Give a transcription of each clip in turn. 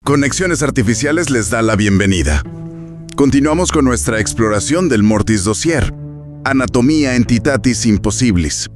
Conexiones Artificiales les da la bienvenida. Continuamos con nuestra exploración del Mortis Dossier, Anatomia Entitatis Impossibilis.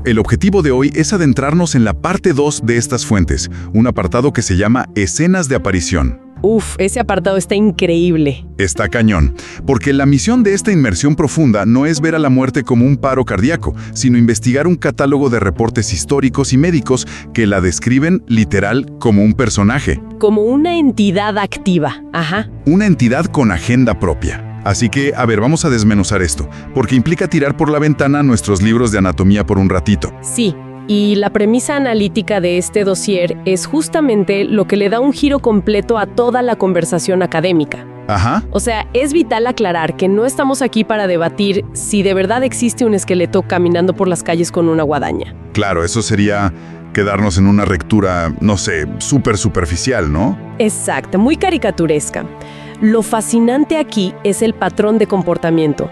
El objetivo de hoy es adentrarnos en la parte 2 de estas fuentes, un apartado que se llama Escenas de Aparición. Uf, ese apartado está increíble. Está cañón, porque la misión de esta inmersión profunda no es ver a la muerte como un paro cardíaco, sino investigar un catálogo de reportes históricos y médicos que la describen literal como un personaje. Como una entidad activa, ajá. Una entidad con agenda propia. Así que, a ver, vamos a desmenuzar esto, porque implica tirar por la ventana nuestros libros de anatomía por un ratito. Sí, y la premisa analítica de este dossier es justamente lo que le da un giro completo a toda la conversación académica. Ajá. O sea, es vital aclarar que no estamos aquí para debatir si de verdad existe un esqueleto caminando por las calles con una guadaña. Claro, eso sería quedarnos en una lectura, no sé, súper superficial, ¿no? Exacto, muy caricaturesca. Lo fascinante aquí es el patrón de comportamiento,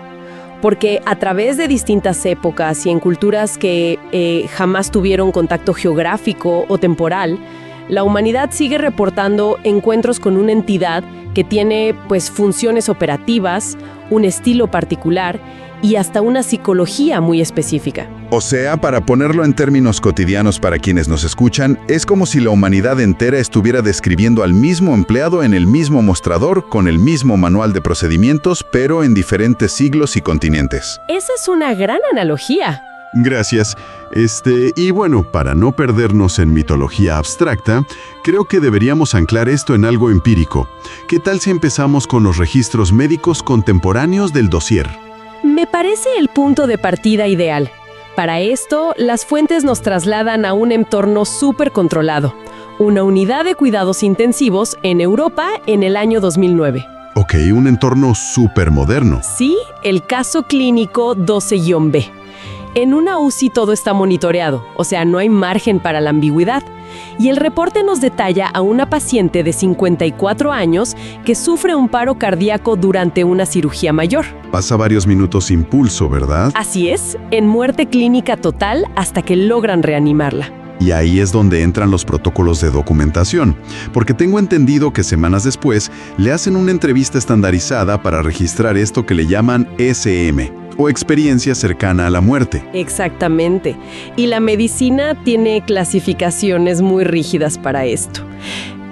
porque a través de distintas épocas y en culturas que jamás tuvieron contacto geográfico o temporal, la humanidad sigue reportando encuentros con una entidad que tiene, pues, funciones operativas, un estilo particular y hasta una psicología muy específica. O sea, para ponerlo en términos cotidianos para quienes nos escuchan, es como si la humanidad entera estuviera describiendo al mismo empleado en el mismo mostrador, con el mismo manual de procedimientos, pero en diferentes siglos y continentes. Esa es una gran analogía. Gracias. Y bueno, para no perdernos en mitología abstracta, creo que deberíamos anclar esto en algo empírico. ¿Qué tal si empezamos con los registros médicos contemporáneos del dossier? Me parece el punto de partida ideal. Para esto, las fuentes nos trasladan a un entorno súper controlado, una unidad de cuidados intensivos en Europa en el año 2009. Ok, un entorno súper moderno. Sí, el caso clínico 12-B. En una UCI todo está monitoreado, o sea, no hay margen para la ambigüedad. Y el reporte nos detalla a una paciente de 54 años que sufre un paro cardíaco durante una cirugía mayor. Pasa varios minutos sin pulso, ¿verdad? Así es, en muerte clínica total hasta que logran reanimarla. Y ahí es donde entran los protocolos de documentación, porque tengo entendido que semanas después le hacen una entrevista estandarizada para registrar esto que le llaman SM, o experiencia cercana a la muerte. Exactamente. Y la medicina tiene clasificaciones muy rígidas para esto.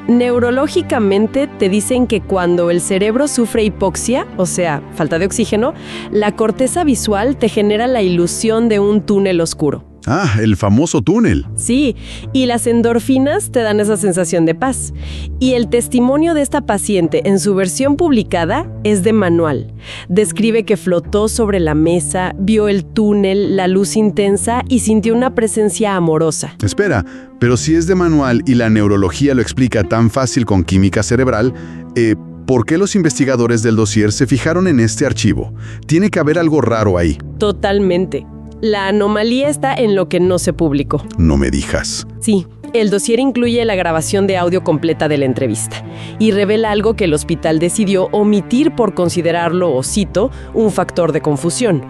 Neurológicamente te dicen que cuando el cerebro sufre hipoxia, o sea, falta de oxígeno, la corteza visual te genera la ilusión de un túnel oscuro. Ah, el famoso túnel. Sí, y las endorfinas te dan esa sensación de paz. Y el testimonio de esta paciente en su versión publicada es de manual. Describe que flotó sobre la mesa, vio el túnel, la luz intensa y sintió una presencia amorosa. Espera, pero si es de manual y la neurología lo explica tan fácil con química cerebral, ¿por qué los investigadores del dossier se fijaron en este archivo? Tiene que haber algo raro ahí. Totalmente. La anomalía está en lo que no se publicó. No me digas. Sí, el dossier incluye la grabación de audio completa de la entrevista y revela algo que el hospital decidió omitir por considerarlo, cito, un factor de confusión.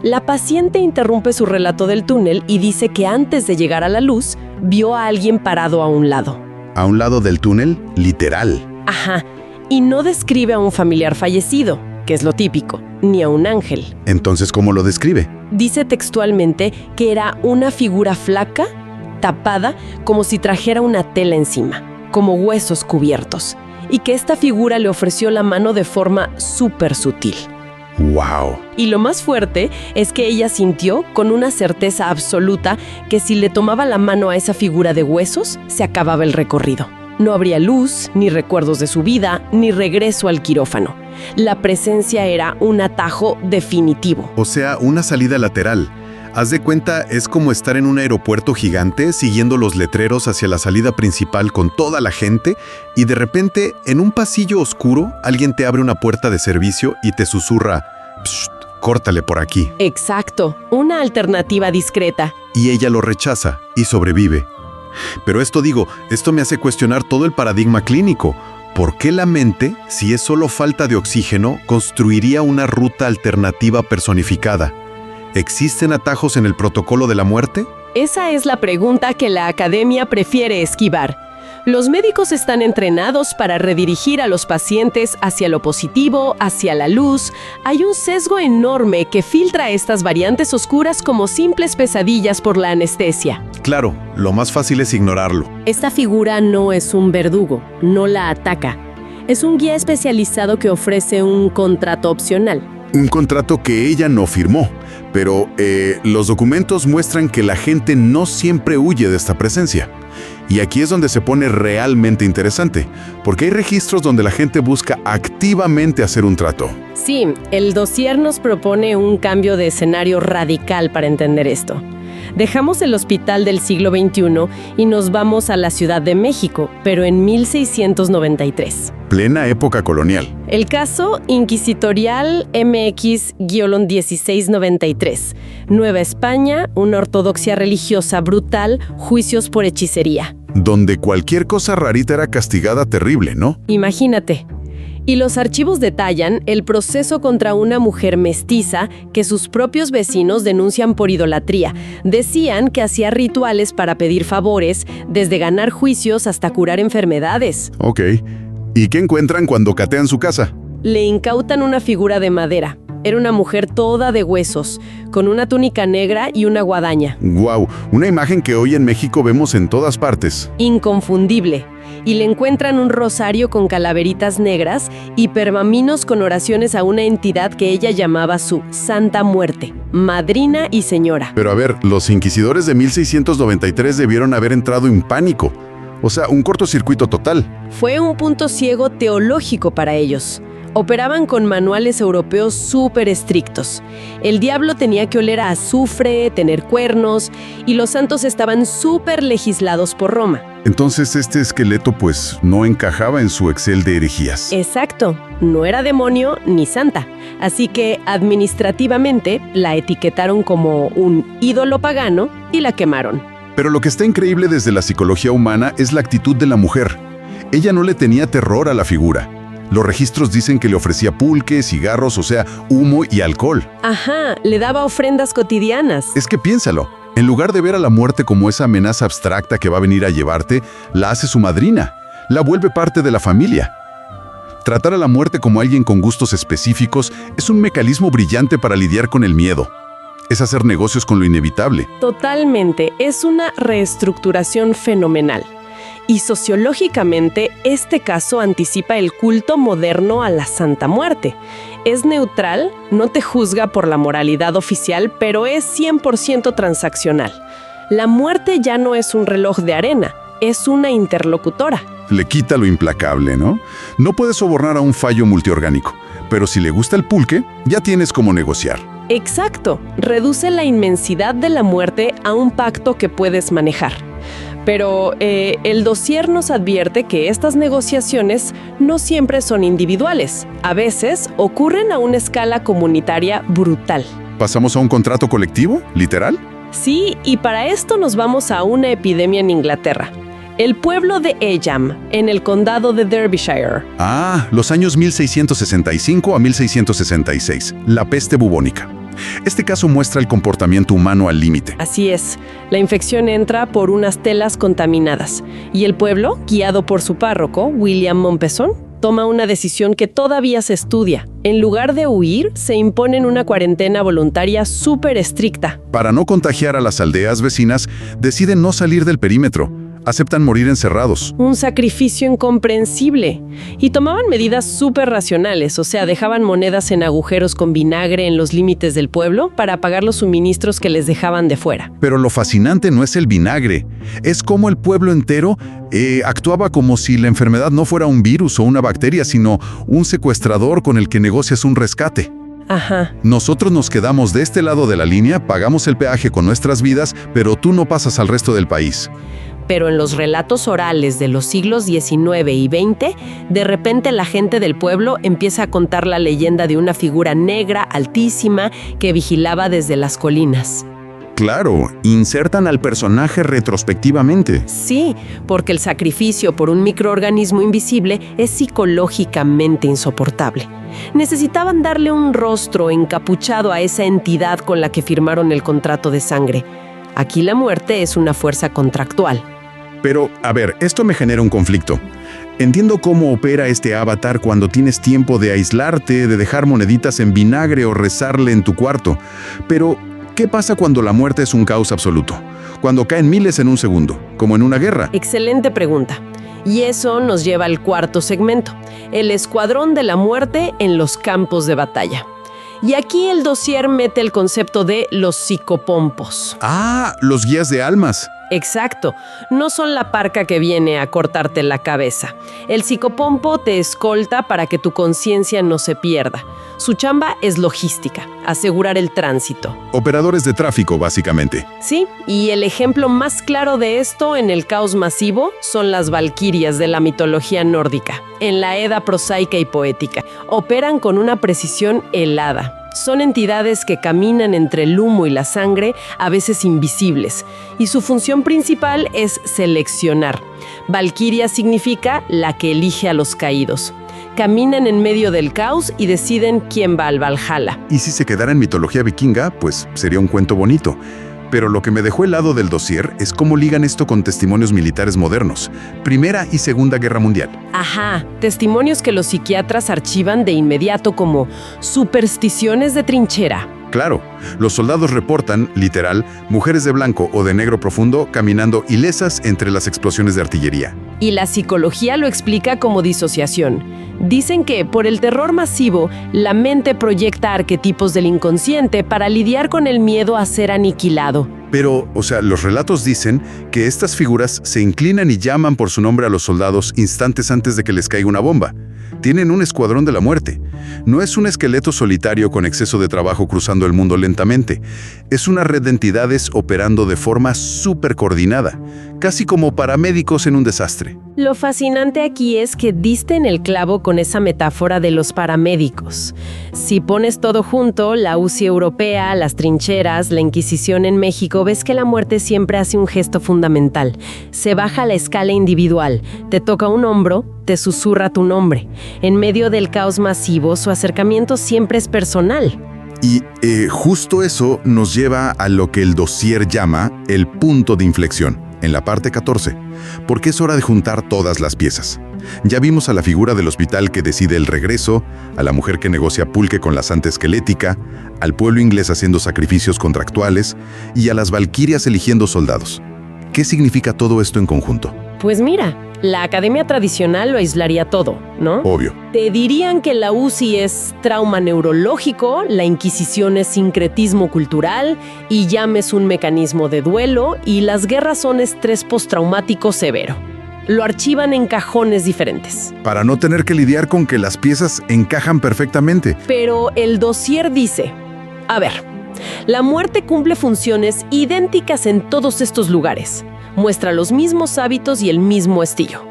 La paciente interrumpe su relato del túnel y dice que antes de llegar a la luz, vio a alguien parado a un lado. ¿A un lado del túnel? Literal. Ajá, y no describe a un familiar fallecido, que es lo típico, ni a un ángel. Entonces, ¿cómo lo describe? Dice textualmente que era una figura flaca, tapada, como si trajera una tela encima, como huesos cubiertos, y que esta figura le ofreció la mano de forma súper sutil. ¡Wow! Y lo más fuerte es que ella sintió con una certeza absoluta que si le tomaba la mano a esa figura de huesos, se acababa el recorrido. No habría luz, ni recuerdos de su vida, ni regreso al quirófano. La presencia era un atajo definitivo. O sea, una salida lateral. Haz de cuenta, es como estar en un aeropuerto gigante siguiendo los letreros hacia la salida principal con toda la gente y de repente, en un pasillo oscuro, alguien te abre una puerta de servicio y te susurra, "Psst, córtale por aquí". Exacto, una alternativa discreta. Y ella lo rechaza y sobrevive. Pero esto me hace cuestionar todo el paradigma clínico. ¿Por qué la mente, si es solo falta de oxígeno, construiría una ruta alternativa personificada? ¿Existen atajos en el protocolo de la muerte? Esa es la pregunta que la academia prefiere esquivar. Los médicos están entrenados para redirigir a los pacientes hacia lo positivo, hacia la luz. Hay un sesgo enorme que filtra estas variantes oscuras como simples pesadillas por la anestesia. Claro, lo más fácil es ignorarlo. Esta figura no es un verdugo, no la ataca. Es un guía especializado que ofrece un contrato opcional. Un contrato que ella no firmó, pero los documentos muestran que la gente no siempre huye de esta presencia. Y aquí es donde se pone realmente interesante, porque hay registros donde la gente busca activamente hacer un trato. Sí, el dossier nos propone un cambio de escenario radical para entender esto. Dejamos el hospital del siglo XXI y nos vamos a la Ciudad de México, pero en 1693. Plena época colonial. El caso inquisitorial MX-1693. Nueva España, una ortodoxia religiosa brutal, juicios por hechicería. Donde cualquier cosa rarita era castigada terrible, ¿no? Imagínate. Y los archivos detallan el proceso contra una mujer mestiza que sus propios vecinos denuncian por idolatría. Decían que hacía rituales para pedir favores, desde ganar juicios hasta curar enfermedades. Ok. ¿Y qué encuentran cuando catean su casa? Le incautan una figura de madera. Era una mujer toda de huesos, con una túnica negra y una guadaña. ¡Guau! Una imagen que hoy en México vemos en todas partes. Inconfundible. Y le encuentran un rosario con calaveritas negras y pergaminos con oraciones a una entidad que ella llamaba su Santa Muerte, madrina y señora. Pero a ver, los inquisidores de 1693 debieron haber entrado en pánico. O sea, un cortocircuito total. Fue un punto ciego teológico para ellos. Operaban con manuales europeos súper estrictos. El diablo tenía que oler a azufre, tener cuernos, y los santos estaban súper legislados por Roma. Entonces este esqueleto pues no encajaba en su Excel de herejías. Exacto, no era demonio ni santa. Así que administrativamente la etiquetaron como un ídolo pagano y la quemaron. Pero lo que está increíble desde la psicología humana es la actitud de la mujer. Ella no le tenía terror a la figura. Los registros dicen que le ofrecía pulque, cigarros, o sea, humo y alcohol. Ajá, le daba ofrendas cotidianas. Es que piénsalo, en lugar de ver a la muerte como esa amenaza abstracta que va a venir a llevarte, la hace su madrina, la vuelve parte de la familia. Tratar a la muerte como alguien con gustos específicos es un mecanismo brillante para lidiar con el miedo. Es hacer negocios con lo inevitable. Totalmente, es una reestructuración fenomenal. Y sociológicamente, este caso anticipa el culto moderno a la Santa Muerte. Es neutral, no te juzga por la moralidad oficial, pero es 100% transaccional. La muerte ya no es un reloj de arena, es una interlocutora. Le quita lo implacable, ¿no? No puedes sobornar a un fallo multiorgánico, pero si le gusta el pulque, ya tienes cómo negociar. Exacto, reduce la inmensidad de la muerte a un pacto que puedes manejar. Pero el dossier nos advierte que estas negociaciones no siempre son individuales. A veces ocurren a una escala comunitaria brutal. ¿Pasamos a un contrato colectivo? ¿Literal? Sí, y para esto nos vamos a una epidemia en Inglaterra. El pueblo de Eyam, en el condado de Derbyshire. Ah, los años 1665 a 1666, la peste bubónica. Este caso muestra el comportamiento humano al límite. Así es, la infección entra por unas telas contaminadas y el pueblo, guiado por su párroco, William Mompesson, toma una decisión que todavía se estudia. En lugar de huir, se imponen una cuarentena voluntaria súper estricta. Para no contagiar a las aldeas vecinas, deciden no salir del perímetro. Aceptan morir encerrados. Un sacrificio incomprensible. Y tomaban medidas súper racionales, o sea, dejaban monedas en agujeros con vinagre en los límites del pueblo para pagar los suministros que les dejaban de fuera. Pero lo fascinante no es el vinagre, es cómo el pueblo entero actuaba como si la enfermedad no fuera un virus o una bacteria, sino un secuestrador con el que negocias un rescate. Ajá. Nosotros nos quedamos de este lado de la línea, pagamos el peaje con nuestras vidas, pero tú no pasas al resto del país. Pero en los relatos orales de los siglos XIX y XX, de repente la gente del pueblo empieza a contar la leyenda de una figura negra altísima que vigilaba desde las colinas. Claro, insertan al personaje retrospectivamente. Sí, porque el sacrificio por un microorganismo invisible es psicológicamente insoportable. Necesitaban darle un rostro encapuchado a esa entidad con la que firmaron el contrato de sangre. Aquí la muerte es una fuerza contractual. Pero, a ver, esto me genera un conflicto. Entiendo cómo opera este avatar cuando tienes tiempo de aislarte, de dejar moneditas en vinagre o rezarle en tu cuarto. Pero, ¿qué pasa cuando la muerte es un caos absoluto? Cuando caen miles en un segundo, como en una guerra. Excelente pregunta. Y eso nos lleva al cuarto segmento, el escuadrón de la muerte en los campos de batalla. Y aquí el dossier mete el concepto de los psicopompos. Ah, los guías de almas. Exacto, no son la parca que viene a cortarte la cabeza. El psicopompo te escolta para que tu conciencia no se pierda. Su chamba es logística, asegurar el tránsito. Operadores de tráfico, básicamente. Sí, y el ejemplo más claro de esto en el caos masivo son las valquirias de la mitología nórdica, en la Edda prosaica y poética. Operan con una precisión helada. Son entidades que caminan entre el humo y la sangre, a veces invisibles, y su función principal es seleccionar. Valquiria significa la que elige a los caídos. Caminan en medio del caos y deciden quién va al Valhalla. Y si se quedara en mitología vikinga, pues sería un cuento bonito. Pero lo que me dejó helado del dossier es cómo ligan esto con testimonios militares modernos, Primera y Segunda Guerra Mundial. Ajá, testimonios que los psiquiatras archivan de inmediato como supersticiones de trinchera. Claro, los soldados reportan, literal, mujeres de blanco o de negro profundo caminando ilesas entre las explosiones de artillería. Y la psicología lo explica como disociación. Dicen que, por el terror masivo, la mente proyecta arquetipos del inconsciente para lidiar con el miedo a ser aniquilado. Pero, los relatos dicen que estas figuras se inclinan y llaman por su nombre a los soldados instantes antes de que les caiga una bomba. Tienen un escuadrón de la muerte. No es un esqueleto solitario con exceso de trabajo cruzando el mundo lentamente. Es una red de entidades operando de forma súper coordinada, casi como paramédicos en un desastre. Lo fascinante aquí es que diste en el clavo con esa metáfora de los paramédicos. Si pones todo junto, la UCI europea, las trincheras, la Inquisición en México, ves que la muerte siempre hace un gesto fundamental. Se baja la escala individual, te toca un hombro, te susurra tu nombre. En medio del caos masivo, su acercamiento siempre es personal. Y justo eso nos lleva a lo que el dossier llama el punto de inflexión, en la parte 14, porque es hora de juntar todas las piezas. Ya vimos a la figura del hospital que decide el regreso, a la mujer que negocia pulque con la santa esquelética, al pueblo inglés haciendo sacrificios contractuales y a las valquirias eligiendo soldados. ¿Qué significa todo esto en conjunto? Pues mira, la academia tradicional lo aislaría todo, ¿no? Obvio. Te dirían que la UCI es trauma neurológico, la Inquisición es sincretismo cultural, y llames un mecanismo de duelo, y las guerras son estrés postraumático severo. Lo archivan en cajones diferentes. Para no tener que lidiar con que las piezas encajan perfectamente. Pero el dossier dice, a ver, la muerte cumple funciones idénticas en todos estos lugares. Muestra los mismos hábitos y el mismo estilo.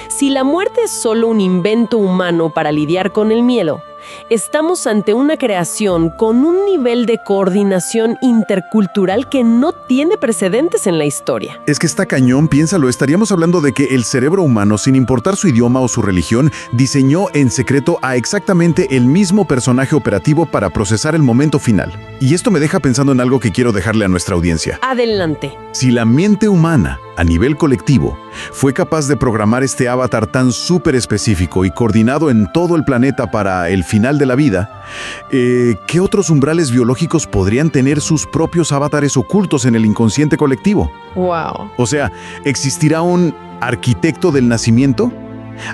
Si la muerte es solo un invento humano para lidiar con el miedo, estamos ante una creación con un nivel de coordinación intercultural que no tiene precedentes en la historia. Es que está cañón, piénsalo, estaríamos hablando de que el cerebro humano, sin importar su idioma o su religión, diseñó en secreto a exactamente el mismo personaje operativo para procesar el momento final. Y esto me deja pensando en algo que quiero dejarle a nuestra audiencia. Adelante. Si la mente humana, a nivel colectivo, fue capaz de programar este avatar tan súper específico y coordinado en todo el planeta para el final de la vida, ¿qué otros umbrales biológicos podrían tener sus propios avatares ocultos en el inconsciente colectivo? Wow. O sea, ¿existirá un arquitecto del nacimiento?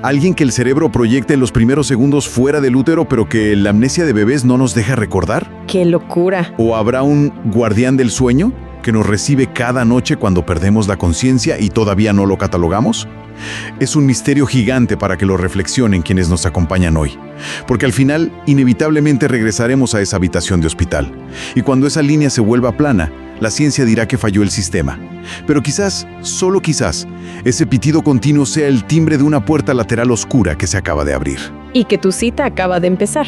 ¿Alguien que el cerebro proyecte en los primeros segundos fuera del útero, pero que la amnesia de bebés no nos deja recordar? ¡Qué locura! ¿O habrá un guardián del sueño que nos recibe cada noche cuando perdemos la conciencia y todavía no lo catalogamos? Es un misterio gigante para que lo reflexionen quienes nos acompañan hoy, porque al final inevitablemente regresaremos a esa habitación de hospital, y cuando esa línea se vuelva plana, la ciencia dirá que falló el sistema. Pero quizás, solo quizás, ese pitido continuo sea el timbre de una puerta lateral oscura que se acaba de abrir. Y que tu cita acaba de empezar.